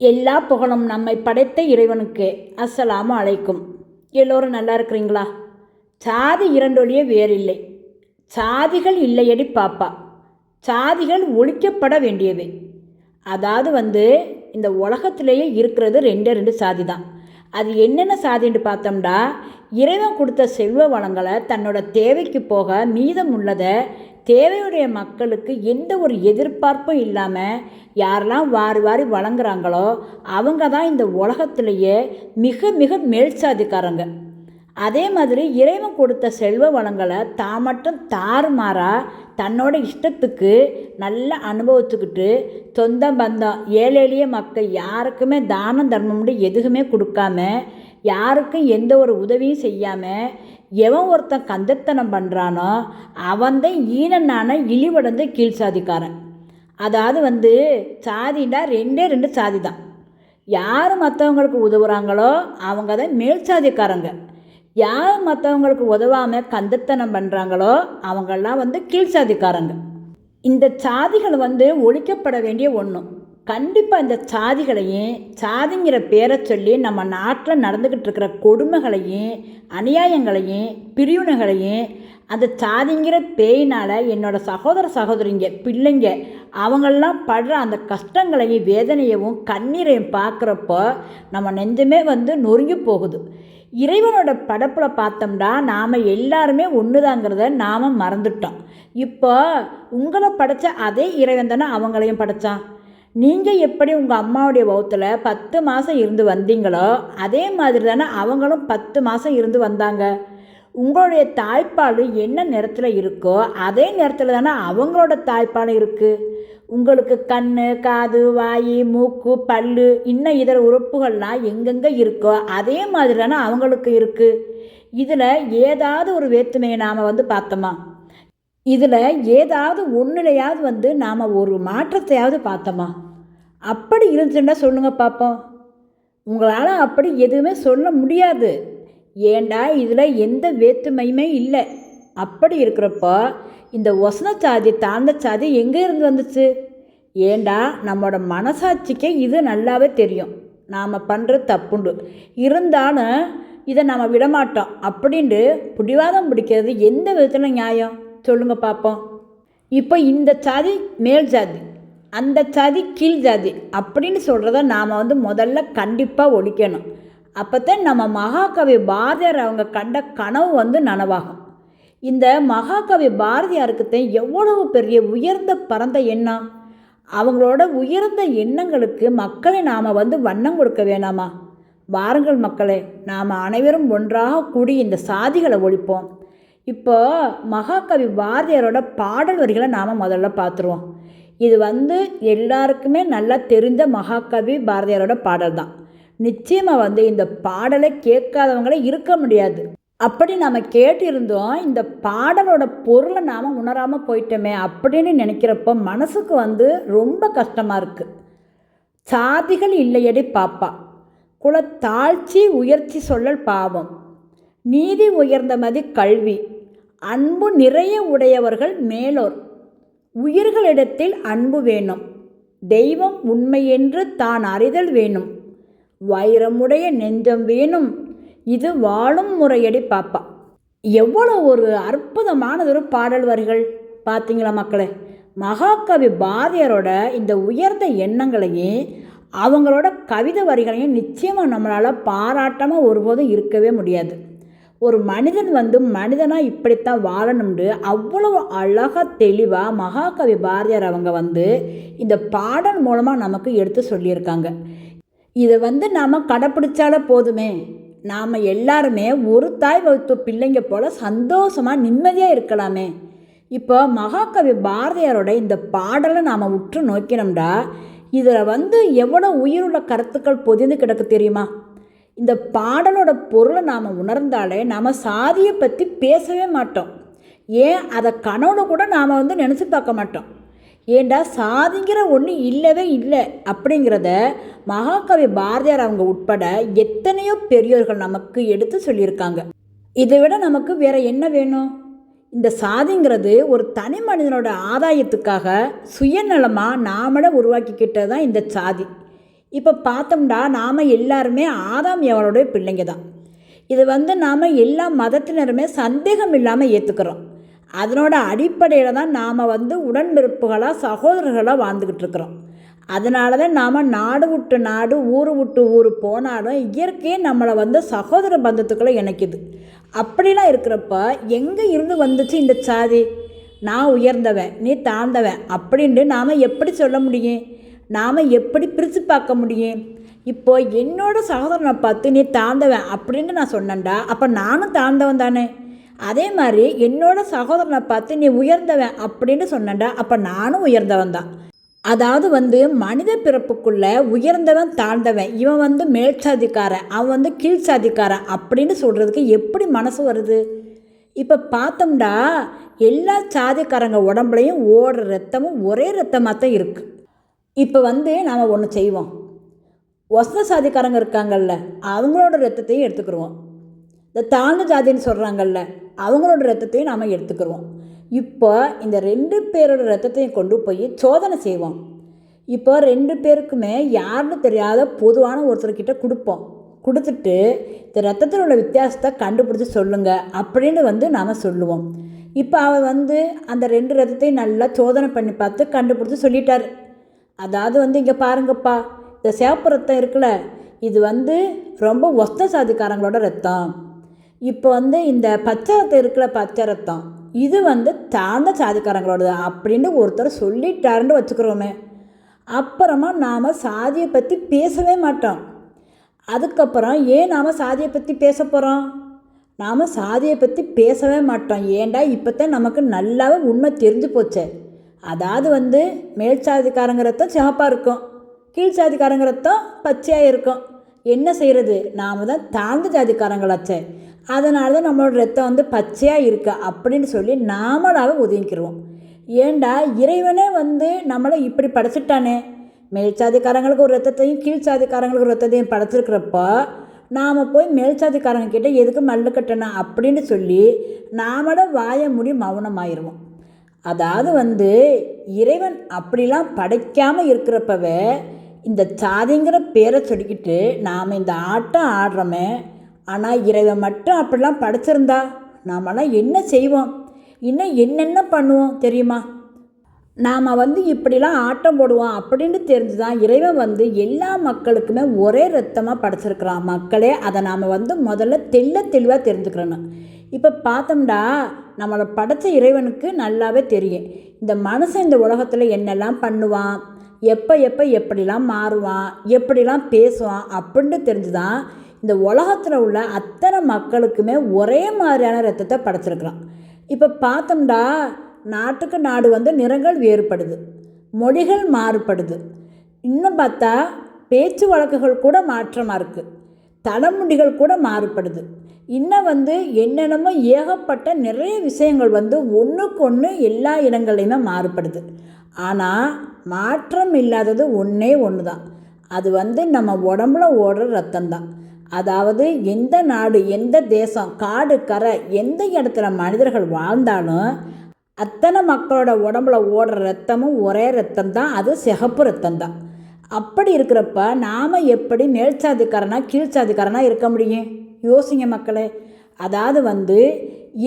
எல்லா புகழும் நம்மை படைத்த இறைவனுக்கு. அஸ்ஸலாமு அலைக்கும். எல்லோரும் நல்லா இருக்கிறீங்களா? சாதி இரண்டொழிய வேறில்லை. சாதிகள் இல்லையடி பாப்பா. சாதிகள் ஒழிக்கப்பட வேண்டியவை. அதாவது இந்த உலகத்திலேயே இருக்கிறது ரெண்டு சாதி தான். அது என்னென்ன சாதின்னு பார்த்தோம்னா, இறைவன் கொடுத்த செல்வ வளங்களை தன்னோட தேவைக்கு போக மீதம் உள்ளதை தேவையுடைய மக்களுக்கு எந்த ஒரு எதிர்பார்ப்பும் இல்லாமல் யாரெல்லாம் வாரி வாரி வழங்குறாங்களோ அவங்க தான் இந்த உலகத்திலேயே மிக மிக மேல் சாதிக்காரங்க. அதே மாதிரி இறைவன் கொடுத்த செல்வ வளங்களை தான் மட்டும் தாறுமாறாக தன்னோட இஷ்டத்துக்கு நல்லா அனுபவிச்சுக்கிட்டு சொந்த பந்தம் ஏழை எளிய மக்கள் யாருக்குமே தானம் தர்மம்னு எதுவுமே கொடுக்காம யாருக்கும் எந்த ஒரு உதவியும் செய்யாமல் எவன் ஒருத்தன் கந்தத்தனம் பண்ணுறானோ அவன்தான் ஈனனான இழிவடைந்த கீழ் சாதிக்காரன். அதாவது சாதிண்டா ரெண்டு சாதி தான். யார் மற்றவங்களுக்கு உதவுறாங்களோ அவங்க தான் மேல் சாதிக்காரங்க. யார் மற்றவங்களுக்கு உதவாமல் கந்தத்தனம் பண்ணுறாங்களோ அவங்கெல்லாம் கீழ் சாதிக்காரங்க. இந்த சாதிகள் ஒழிக்கப்பட வேண்டிய ஒன்று. கண்டிப்பாக இந்த சாதிகளையும் சாதிங்கிற பேரை சொல்லி நம்ம நாட்டில் நடந்துக்கிட்டு இருக்கிற கொடுமைகளையும் அநியாயங்களையும் பிரிவினைகளையும் அந்த சாதிங்கிற பேயினால் என்னோடய சகோதர சகோதரிங்க பிள்ளைங்க அவங்களெலாம் படுற அந்த கஷ்டங்களையும் வேதனையவும் கண்ணீரையும் பார்க்குறப்போ நம்ம நெஞ்சமே நொறுங்கி போகுது. இறைவனோட படைப்பில் பார்த்தோம்னா நாம் எல்லாருமே ஒன்றுதாங்கிறத நாம் மறந்துட்டோம். இப்போ உங்களை படைத்த அதே இறைவன் தானே அவங்களையும் படைத்தான். நீங்கள் எப்படி உங்கள் அம்மாவுடைய வகுத்தில் 10 மாதம் இருந்து வந்தீங்களோ அதே மாதிரி தானே அவங்களும் 10 மாதம் இருந்து வந்தாங்க. உங்களுடைய தாய்ப்பால் என்ன நேரத்தில் இருக்கோ அதே நேரத்தில் தானே அவங்களோட தாய்ப்பால் இருக்குது. உங்களுக்கு கண், காது, வாய், மூக்கு, பல் இன்னும் இதர உறுப்புகள்லாம் எங்கெங்கே இருக்கோ அதே மாதிரி தானே அவங்களுக்கு இருக்குது. இதில் ஏதாவது ஒரு வேற்றுமையை நாம் பார்த்தோமா? இதில் ஏதாவது ஒன்றுலையாவது நாம் ஒரு மாற்றத்தையாவது பார்த்தோமா? அப்படி இருந்துச்சுன்னா சொல்லுங்கள் பார்ப்போம். உங்களால் அப்படி எதுவுமே சொல்ல முடியாது. ஏண்டா இதில் எந்த வேற்றுமையுமே இல்லை. அப்படி இருக்கிறப்போ இந்த ஒசன சாதி தாழ்ந்த சாதி எங்கே இருந்து வந்துச்சு? ஏண்டா நம்மளோட மனசாட்சிக்கே இது நல்லாவே தெரியும் நாம் பண்ணுற தப்புண்டு. இருந்தாலும் இதை நாம் விடமாட்டோம் அப்படின்ட்டு பிடிவாதம் பிடிக்கிறது எந்த விதத்தில் நியாயம் சொல்லுங்கள் பார்ப்போம். இப்போ இந்த சாதி மேல் ஜாதி, அந்த சாதி கீழ் ஜாதி அப்படின்னு சொல்கிறத நாம் முதல்ல கண்டிப்பாக ஒழிக்கணும். அப்போ தான் நம்ம மகாகவி பாரதியார் அவங்க கண்ட கனவு நனவாகும். இந்த மகாகவி பாரதியாருக்கு எவ்வளவு பெரிய உயர்ந்த பரந்த எண்ணம். அவங்களோட உயர்ந்த எண்ணங்களுக்கு மக்களை நாம் வண்ணம் கொடுக்க வேணாமா? வாருங்கள் மக்களே, நாம் அனைவரும் ஒன்றாக கூடி இந்த சாதிகளை ஒழிப்போம். இப்போ மகாகவி பாரதியாரோட பாடல் வரிகளை நாம் முதல்ல பார்த்துருவோம். இது எல்லாருக்குமே நல்லா தெரிந்த மகாகவி பாரதியாரோட பாடல் தான். நிச்சயமாக இந்த பாடலை கேட்காதவங்களே இருக்க முடியாது. அப்படி நாம் கேட்டிருந்தோம் இந்த பாடலோட பொருளை நாம் உணராமல் போயிட்டோமே அப்படின்னு நினைக்கிறப்போ மனசுக்கு ரொம்ப கஷ்டமாக இருக்குது. சாதிகள் இல்லையடி பாப்பா, குலத்தாழ்ச்சி உயர்ச்சி சொல்லல் பாவம், நீதி உயர்ந்தமதி கல்வி, அன்பு நிறைய உடையவர்கள் மேலோர், உயிர்களிடத்தில் அன்பு வேணும், தெய்வம் உண்மையென்று தான் அறிதல் வேணும், வைரமுடைய நெஞ்சம் வேணும், இது வாழும் முறையடி பாப்பா. எவ்வளோ ஒரு அற்புதமானதொரு பாடல் வரிகள் பார்த்தீங்களா மக்களே? மகாகவி பாரதியாரோட இந்த உயர்ந்த எண்ணங்களையும் அவங்களோட கவிதை வரிகளையும் நிச்சயமாக நம்மளால் பாராட்டாமல் ஒருபோதும் இருக்கவே முடியாது. ஒரு மனிதன் மனிதனாக இப்படித்தான் வாழணும்னு அவ்வளவு அழகாக தெளிவாக மகாகவி பாரதியார் அவங்க இந்த பாடல் மூலமாக நமக்கு எடுத்து சொல்லியிருக்காங்க. இதை நாம் கடைப்பிடிச்சாலே போதுமே, நாம் எல்லாருமே ஒரு தாய் வகுத்து பிள்ளைங்க போல் சந்தோஷமாக நிம்மதியாக இருக்கலாமே. இப்போ மகாகவி பாரதியாரோட இந்த பாடலை நாம் உற்று நோக்கினோம்டா இதில் எவ்வளோ உயிருள்ள கருத்துக்கள் பொதிந்து கிடக்கு தெரியுமா? இந்த பாடலோட பொருளை நாம் உணர்ந்தாலே நாம் சாதியை பற்றி பேசவே மாட்டோம். ஏன் அதை கனவுல கூட நாம் நினச்சி பார்க்க மாட்டோம். ஏண்டா சாதிங்கிற ஒன்று இல்லவே இல்லை அப்படிங்கிறத மகாகவி பாரதியார் அவங்க உட்பட எத்தனையோ பெரியோர்கள் நமக்கு எடுத்து சொல்லியிருக்காங்க. இதை விட நமக்கு வேற என்ன வேணும்? இந்த சாதிங்கிறது ஒரு தனி மனிதனோட ஆதாயத்துக்காக சுயநலமாக நாமளே உருவாக்கிக்கிட்டது தான் இந்த சாதி. இப்போ பார்த்தோம்னா நாம் எல்லாருமே ஆதாம் ஏவாளுடைய பிள்ளைங்க தான். இது நாம் எல்லா மதத்தினருமே சந்தேகம் இல்லாமல் ஏற்றுக்கிறோம். அதனோட அடிப்படையில் தான் நாம் உடன்பிறப்புகளாக சகோதரர்களாக வாழ்ந்துக்கிட்டு இருக்கிறோம். அதனால தான் நாம் நாடு விட்டு நாடு ஊர் விட்டு ஊர் போனாலும் இயற்கையே நம்மளை சகோதர பந்தத்துக்குள்ளே இணைக்குது. அப்படிலாம் இருக்கிறப்ப எங்கே இருந்து வந்துச்சு இந்த சாதி? நான் உயர்ந்தவன் நீ தாழ்ந்தவன் அப்படின்ட்டு நாம் எப்படி சொல்ல முடியும்? நாம் எப்படி பிரித்து பார்க்க முடியும்? இப்போ என்னோட சகோதரனை பார்த்து நீ தாழ்ந்தவன் அப்படின்ட்டு நான் சொன்னேன்டா, அப்போ நானும் தாழ்ந்தவன் தானே. அதே மாதிரி என்னோட சகோதரனை பார்த்து நீ உயர்ந்தவன் அப்படின்ட்டு சொன்னேன்டா, அப்போ நானும் உயர்ந்தவன் தான். அதாவது மனித பிறப்புக்குள்ளே உயர்ந்தவன் தாழ்ந்தவன், இவன் மேல் சாதிக்காரன் அவன் கீழ் சாதிக்காரன் அப்படின்னு சொல்கிறதுக்கு எப்படி மனசு வருது? இப்போ பார்த்தோம்னா எல்லா சாதிக்காரங்க உடம்புலையும் ஓடுற ரத்தமும் ஒரே ரத்தமாக தான் இருக்குது. இப்போ நாம் ஒன்று செய்வோம். ஒசந்த சாதிக்காரங்க இருக்காங்கல்ல, அவங்களோட ரத்தத்தையும் எடுத்துக்கிடுவோம். இந்த தாழ்ந்த ஜாதின்னு சொல்கிறாங்கல்ல, அவங்களோட ரத்தத்தையும் நாம் எடுத்துக்கிடுவோம். இப்போ இந்த 2 பேரோட ரத்தத்தையும் கொண்டு போய் சோதனை செய்வோம். இப்போ 2 பேருக்குமே யாருன்னு தெரியாத பொதுவான ஒருத்தர்கிட்ட கொடுப்போம். கொடுத்துட்டு இந்த ரத்தத்தில் உள்ள வித்தியாசத்தை கண்டுபிடிச்சி சொல்லுங்கள் அப்படின்னு நாம் சொல்லுவோம். இப்போ அவன் அந்த 2 ரத்தத்தையும் நல்லா சோதனை பண்ணி பார்த்து கண்டுபிடிச்சி சொல்லிட்டார். அதாவது இங்கே பாருங்கப்பா, இந்த சிவப்பு ரத்தம் இருக்குல்ல, இது ரொம்ப ஒஸ்த சாதிக்காரங்களோட ரத்தம். இப்போ இந்த பச்சை ரத்தம் இருக்குல்ல, பச்சை ரத்தம், இது தாழ்ந்த சாதிக்காரங்களோடது அப்படின்னு ஒருத்தர் சொல்லிட்டாருன்னு வச்சுக்கிறோமே. அப்புறமா நாம் சாதியை பற்றி பேசவே மாட்டோம். அதுக்கப்புறம் ஏன் நாம் சாதியை பற்றி பேச போகிறோம்? நாம் சாதியை பற்றி பேசவே மாட்டோம். ஏண்டா இப்போ தான் நமக்கு நல்லாவே உண்மை தெரிஞ்சு போச்சு. அதாவது மேல் சாதிக்காரங்க ரத்தம் சிவப்பாக இருக்கும், கீழ் சாதிக்காரங்க ரத்தம் பச்சையாக இருக்கும். என்ன செய்கிறது? நாம் தான் தாழ்ந்த ஜாதிக்காரங்களாச்சே, அதனால தான் நம்மளோட ரத்தம் பச்சையாக இருக்கு அப்படின்னு சொல்லி நாமளாக ஒதுங்கிக்கிறோம். ஏண்டா இறைவனே நம்மளை இப்படி படைச்சிட்டானே. மேல் சாதிக்காரங்களுக்கு ஒரு ரத்தத்தையும் கீழ் சாதிக்காரங்களுக்கு ஒரு ரத்தத்தையும் படைச்சிருக்கிறப்போ நாம் போய் மேல் சாதிக்காரங்க கிட்டே எதுக்கு மல்லு கட்டணும் அப்படின்னு சொல்லி நாமள வாய மூடி மௌனமாயிருவோம். அதாவது இறைவன் அப்படிலாம் படைக்காமல் இருக்கிறப்பவே இந்த சாதிங்கிற பேரை சொல்லிக்கிட்டு நாம் இந்த ஆட்டம் ஆடுறோமே. ஆனால் இறைவன் மட்டும் அப்படிலாம் படைச்சிருந்தா நாமெல்லாம் என்ன செய்வோம்? இன்னும் என்னென்ன பண்ணுவோம் தெரியுமா? நாம் இப்படிலாம் ஆட்டம் போடுவோம் அப்படின்னு தெரிஞ்சு தான் இறைவன் எல்லா மக்களுக்குமே ஒரே ரத்தமாக படைச்சிருக்கிறான். மக்களே அதை நாம் முதல்ல தெளிவாக தெரிஞ்சுக்கிறணும். இப்போ பார்த்தோம்டா நம்மளை படைச்ச இறைவனுக்கு நல்லாவே தெரியும் இந்த மனுஷன் இந்த உலகத்தில் என்னெல்லாம் பண்ணுவான், எப்படிலாம் மாறுவான், எப்படிலாம் பேசுவான் அப்படின்னு தெரிஞ்சு தான் இந்த உலகத்தில் உள்ள அத்தனை மக்களுக்குமே ஒரே மாதிரியான ரத்தத்தை படைச்சிருக்கிறான். இப்போ பார்த்தோம்டா நாட்டுக்கு நாடு நிறங்கள் வேறுபடுது, மொழிகள் மாறுபடுது, இன்னும் பார்த்தா பேச்சு வழக்குகள் கூட மாற்றமாக இருக்குது, தலைமுடிகள் கூட மாறுபடுது, இன்னும் என்னென்னமோ ஏகப்பட்ட நிறைய விஷயங்கள் ஒன்றுக்கு ஒன்று எல்லா இடங்கள்லையுமே மாறுபடுது. ஆனால் மாற்றம் இல்லாதது ஒன்றே ஒன்று தான், அது நம்ம உடம்புல ஓடுற ரத்தம்தான். அதாவது எந்த நாடு, எந்த தேசம், காடு, கரை, எந்த இடத்துல மனிதர்கள் வாழ்ந்தாலும் அத்தனை மக்களோட உடம்புல ஓடுற ரத்தமும் ஒரே ரத்தம் தான், அது சிகப்பு ரத்தம் தான். அப்படி இருக்கிறப்ப நாம் எப்படி மேல் சாதிக்காரனா கீழ் சாதிக்காரனா இருக்க முடியும்? யோசிங்க மக்களே. அதாவது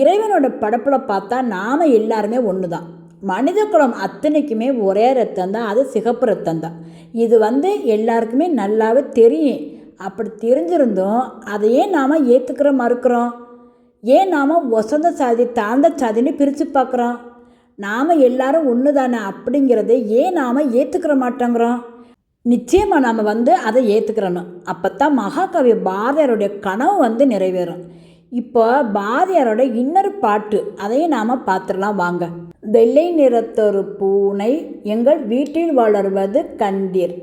இறைவனோட படைப்பில் பார்த்தா நாம் எல்லாருமே ஒன்று தான். மனித குலம் அத்தனைக்குமே ஒரே ரத்தம் தான், அது சிகப்பு ரத்தம் தான். இது எல்லாருக்குமே நல்லாவே தெரியும். அப்படி தெரிஞ்சிருந்தோம் அதையே நாம் ஏற்றுக்கிற மறுக்கிறோம். ஏன் நாம் வசந்த சாதி தாழ்ந்த சாதின்னு பிரித்து பார்க்குறோம்? நாம் எல்லாரும் ஒன்று தானே அப்படிங்கிறத ஏன் நாம் ஏற்றுக்கிற மாட்டேங்கிறோம்? நிச்சயமாக நாம் அதை ஏற்றுக்கிறணும். அப்போ தான் மகாகவி பாரதியாருடைய கனவு நிறைவேறும். இப்போ பாரதியாரோட இன்னொரு பாட்டு, அதையும் நாம் பார்த்துடலாம் வாங்க. வெள்ளை நிறத்தொரு பூனை எங்கள் வீட்டில் வளர்வது கண்டீர்,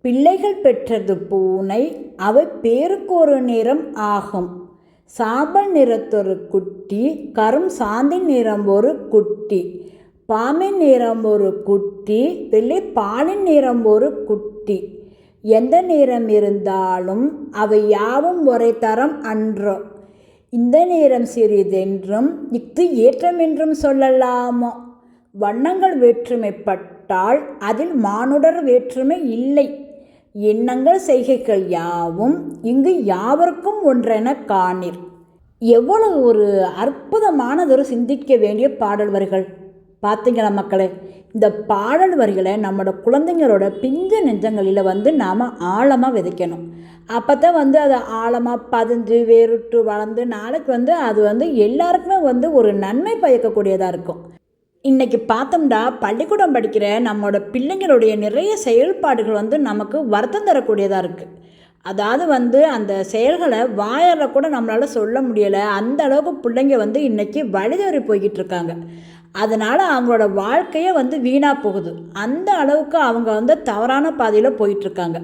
பிள்ளைகள் பெற்றது பூனை அவை பேருக்கு ஒரு நிறம் ஆகும், சாம்பல் நிறத்தொரு குட்டி கரும் சாந்தின் நிறம் ஒரு குட்டி, பாம்பின் நிறம் ஒரு குட்டி வெள்ளை பாலின் நிறம் ஒரு குட்டி, எந்த நிறம் இருந்தாலும் அவை யாவும் ஒரே தரம் அன்றோ, இந்த நிறம் சிறிதென்றும் இஃது ஏற்றமென்றும் சொல்லலாமோ, வண்ணங்கள் வேற்றுமைப்பட்டால் அதில் மானுடர் வேற்றுமை இல்லை, எண்ணங்கள் செய்கைகள் யாவும் இங்கு யாவருக்கும் ஒன்றென காணீர். எவ்வளவு ஒரு அற்புதமானதொரு சிந்திக்க வேண்டிய பாடல் வரிகள் பார்த்தீங்களா மக்களே. இந்த பாடல் வரிகளை நம்மளோட குழந்தைங்களோட பிஞ்ச நெஞ்சங்களில் நாம் ஆழமாக விதைக்கணும். அப்போ தான் அதை ஆழமாக பதிஞ்சு வேறுட்டு வளர்ந்து நாளைக்கு அது எல்லாருக்குமே ஒரு நன்மை பயக்கக்கூடியதாக இருக்கும். இன்றைக்கி பார்த்தோம்னா பள்ளிக்கூடம் படிக்கிற நம்மளோட பிள்ளைங்களுடைய நிறைய செயல்பாடுகள் நமக்கு வருத்தம் தரக்கூடியதாக இருக்குது. அதாவது அந்த செயல்களை வாயால் கூட நம்மளால் சொல்ல முடியலை. அந்த அளவுக்கு பிள்ளைங்க இன்றைக்கி வழிதவறி போய்கிட்டு இருக்காங்க. அதனால் அவங்களோட வாழ்க்கையே வீணாக போகுது. அந்த அளவுக்கு அவங்க தவறான பாதையில் போயிட்டுருக்காங்க.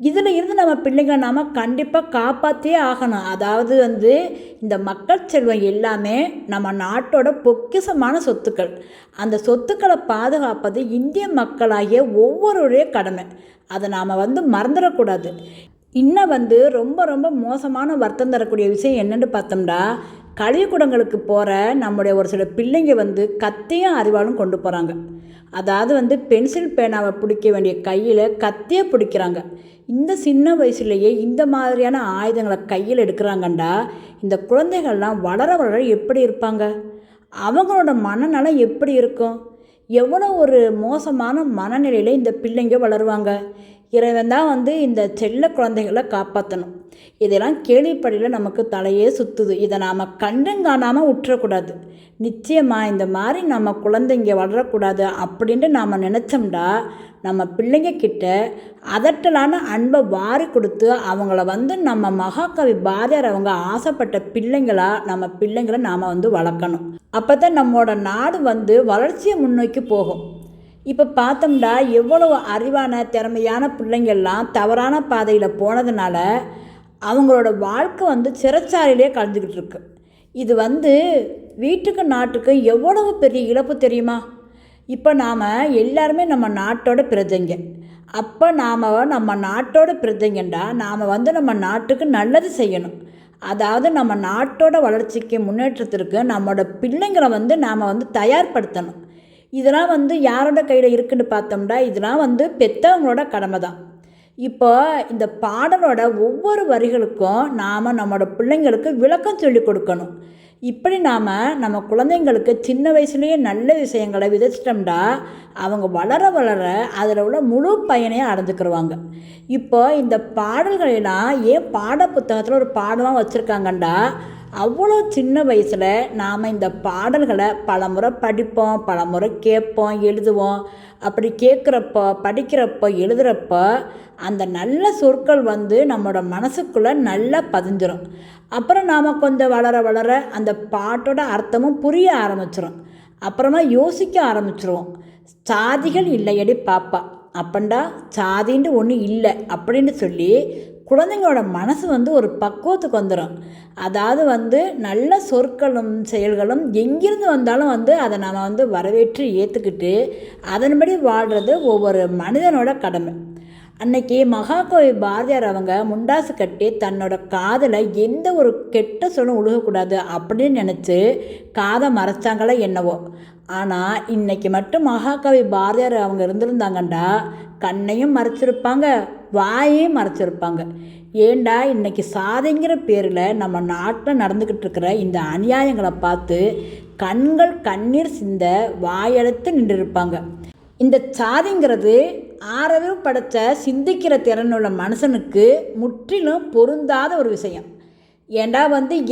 இதில் இருந்து நம்ம பிள்ளைங்களை நாம் கண்டிப்பாக காப்பாற்றியே ஆகணும். அதாவது இந்த மக்கள் செல்வம் எல்லாமே நம்ம நாட்டோட பொக்கிஷமான சொத்துக்கள். அந்த சொத்துக்களை பாதுகாப்பது இந்திய மக்களாகிய ஒவ்வொருடைய கடமை. அதை நாம் மறந்துடக்கூடாது. இன்னும் ரொம்ப ரொம்ப மோசமான வருத்தம் தரக்கூடிய விஷயம் என்னென்னு பார்த்தோம்னா, கழிவுக்கூடங்களுக்கு போகிற நம்முடைய ஒரு சில பிள்ளைங்க கத்தியும் அறிவாலும் கொண்டு போகிறாங்க. அதாவது பென்சில் பேனாவை பிடிக்க வேண்டிய கையில் கத்தியை பிடிக்கிறாங்க. இந்த சின்ன வயசுலேயே இந்த மாதிரியான ஆயுதங்களை கையில் எடுக்கிறாங்கண்டா இந்த குழந்தைகள்லாம் வளர வளர எப்படி இருப்பாங்க? அவங்களோட மனநலம் எப்படி இருக்கும்? எவ்வளோ ஒரு மோசமான மனநிலையில் இந்த பிள்ளைங்க வளருவாங்க. இறைவன் தான் இந்த செல்ல குழந்தைகளை காப்பாற்றணும். இதெல்லாம் கேள்விப்படையில் நமக்கு தலையே சுற்றுது. இதை நாம் கண்டும் காணாமல் விட்டுறக்கூடாது. நிச்சயமாக இந்த மாதிரி நம்ம குழந்தைங்க வளரக்கூடாது அப்படின்ட்டு நாம் நினச்சோம்னா நம்ம பிள்ளைங்க கிட்ட அதட்டலான அன்பை வாரி கொடுத்து அவங்கள நம்ம மகாகவி பாரதியார் அவங்க ஆசைப்பட்ட பிள்ளைங்களா நம்ம பிள்ளைங்களை நாம் வளர்க்கணும். அப்போ தான் நம்மளோட நாடு வளர்ச்சியை முன்னோக்கி போகும். இப்போ பார்த்தோம்னா எவ்வளவு அறிவான திறமையான பிள்ளைங்கள்லாம் தவறான பாதையில் போனதுனால அவங்களோட வாழ்க்கை சிறைச்சாலையிலே கலந்துக்கிட்டு இருக்கு. இது வீட்டுக்கு நாட்டுக்கு எவ்வளவு பெரிய இழப்பு தெரியுமா? இப்போ நாம் எல்லாருமே நம்ம நாட்டோட பிரஜைங்க. அப்போ நம்ம நாட்டோட பிரஜைங்கண்டா நாம் நம்ம நாட்டுக்கு நல்லது செய்யணும். அதாவது நம்ம நாட்டோட வளர்ச்சிக்கு முன்னேற்றத்திற்கு நம்மளோட பிள்ளைங்களை நாம் தயார்படுத்தணும். இதெல்லாம் யாரோட கையில் இருக்குன்னு பார்த்தோம்னா இதெல்லாம் பெற்றவங்களோட கடமை தான். இப்போ இந்த பாடலோட ஒவ்வொரு வரிகளுக்கும் நாம் நம்மளோட பிள்ளைங்களுக்கு விளக்கம் சொல்லி கொடுக்கணும். இப்படி நாம் நம்ம குழந்தைங்களுக்கு சின்ன வயசுலேயே நல்ல விஷயங்களை விதைச்சிட்டோம்னா அவங்க வளர வளர அதில் உள்ள முழு பயனையை அடைஞ்சுக்கிடுவாங்க. இப்போ இந்த பாடல்களெல்லாம் ஏன் பாட புத்தகத்தில் ஒரு பாடமாக வச்சுருக்காங்கண்டா அவ்வளோ சின்ன வயசில் நாம் இந்த பாடல்களை பலமுறை படிப்போம், பலமுறை கேட்போம், எழுதுவோம். அப்படி கேட்குறப்போ படிக்கிறப்போ எழுதுகிறப்போ அந்த நல்ல சொற்கள் நம்மளோட மனசுக்குள்ளே நல்லா பதிஞ்சிடும். அப்புறம் நாம் கொஞ்சம் வளர வளர அந்த பாட்டோட அர்த்தமும் புரிய ஆரம்பிச்சிடும். அப்புறமா யோசிக்க ஆரம்பிச்சிருவோம். சாதிகள் இல்லையடி பாப்பா அப்பண்டா சாதின்னு ஒன்று இல்லை அப்படின்னு சொல்லி குழந்தைங்களோட மனசு ஒரு பக்குவத்துக்கு வந்துடும். அதாவது நல்ல சொற்களும் செயல்களும் எங்கிருந்து வந்தாலும் அதை நாம் வரவேற்று ஏற்றுக்கிட்டு அதன்படி வாழ்கிறது ஒவ்வொரு மனிதனோட கடமை. அன்னைக்கு மகாகவி பாரதியார் அவங்க முண்டாசு கட்டி தன்னோட காதில் எந்த ஒரு கெட்ட சொல்லும் உழுகக்கூடாது அப்படின்னு நினச்சி காதை மறைச்சாங்களே என்னவோ. ஆனால் இன்றைக்கி மட்டும் மகாகவி பாரதியார் அவங்க இருந்திருந்தாங்கண்டா கண்ணையும் மறைச்சிருப்பாங்க, வாயையும் மறைச்சிருப்பாங்க. ஏண்டா இன்றைக்கி சாதிங்கிற பேரில் நம்ம நாட்டில் நடந்துக்கிட்டு இருக்கிற இந்த அநியாயங்களை பார்த்து கண்கள் கண்ணீர் சிந்த வாயெடுத்து நின்றுருப்பாங்க. இந்த சாதிங்கிறது ஆறறிவு படைத்த சிந்திக்கிற திறனுள்ள மனுஷனுக்கு முற்றிலும் பொருந்தாத ஒரு விஷயம். ஏண்டா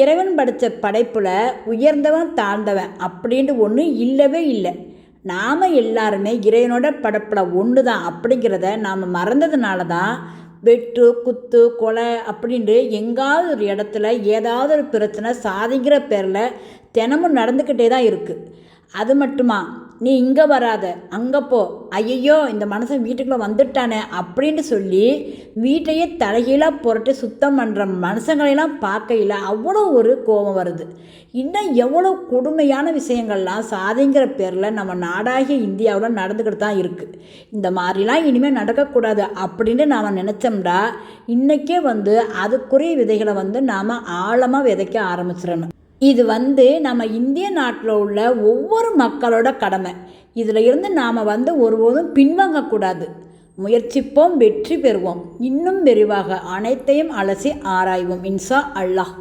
இறைவன் படைத்த படைப்பில் உயர்ந்தவன் தாழ்ந்தவன் அப்படின்ட்டு ஒன்று இல்லவே இல்லை. நாம் எல்லாருமே இறைவனோட படைப்பில் ஒன்று தான் அப்படிங்கிறத நாம் மறந்ததுனால தான் வெட்டு குத்து கொலை அப்படின்ட்டு எங்காவது ஒரு இடத்துல ஏதாவது ஒரு பிரச்சனை சாதிங்கிற பேரில் தினமும் நடந்துக்கிட்டே தான் இருக்குது. அது மட்டுமா, நீ இங்கே வராத அங்கே போ, ஐயையோ இந்த மனுஷன் வீட்டுக்குள்ளே வந்துட்டானே அப்படின்ட்டு சொல்லி வீட்டையே தலைகீழாக புரட்டி சுத்தம் பண்ணுற மனுஷங்களெல்லாம் பார்க்கையில் அவ்வளோ ஒரு கோபம் வருது. இன்னும் எவ்வளோ கொடுமையான விஷயங்கள்லாம் சாதிங்கிற பேரில் நம்ம நாடாகிய இந்தியாவில் நடந்துக்கிட்டு தான் இருக்குது. இந்த மாதிரிலாம் இனிமேல் நடக்கக்கூடாது அப்படின்ட்டு நாம் நினச்சோம்னா இன்றைக்கே அதுக்குரிய விதைகளை நாம் ஆழமாக விதைக்க ஆரம்பிச்சிடணும். இது நம்ம இந்திய நாட்டில் உள்ள ஒவ்வொரு மக்களோட கடமை. இதில் இருந்து நாம் ஒருபோதும் பின்வாங்கக்கூடாது. முயற்சிப்போம், வெற்றி பெறுவோம். இன்னும் விரிவாக அனைத்தையும் அலசி ஆராய்வோம் இன்ஷா அல்லாஹ்.